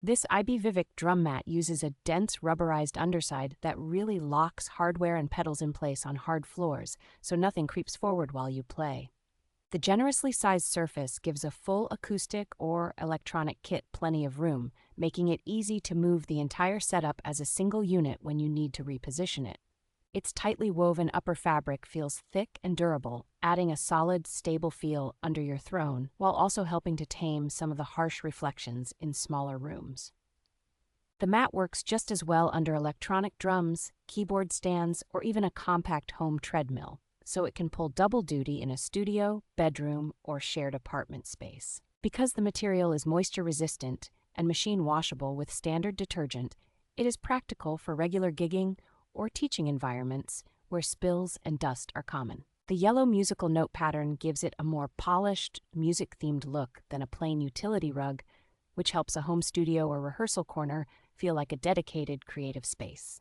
This IBVIVIC Drum Mat uses a dense rubberized underside that really locks hardware and pedals in place on hard floors, so nothing creeps forward while you play. The generously sized surface gives a full acoustic or electronic kit plenty of room, making it easy to move the entire setup as a single unit when you need to reposition it. Its tightly woven upper fabric feels thick and durable, adding a solid, stable feel under your throne, while also helping to tame some of the harsh reflections in smaller rooms. The mat works just as well under electronic drums, keyboard stands, or even a compact home treadmill, so it can pull double duty in a studio, bedroom, or shared apartment space. Because the material is moisture resistant and machine washable with standard detergent, it is practical for regular gigging or teaching environments where spills and dust are common. The yellow musical note pattern gives it a more polished, music-themed look than a plain utility rug, which helps a home studio or rehearsal corner feel like a dedicated creative space.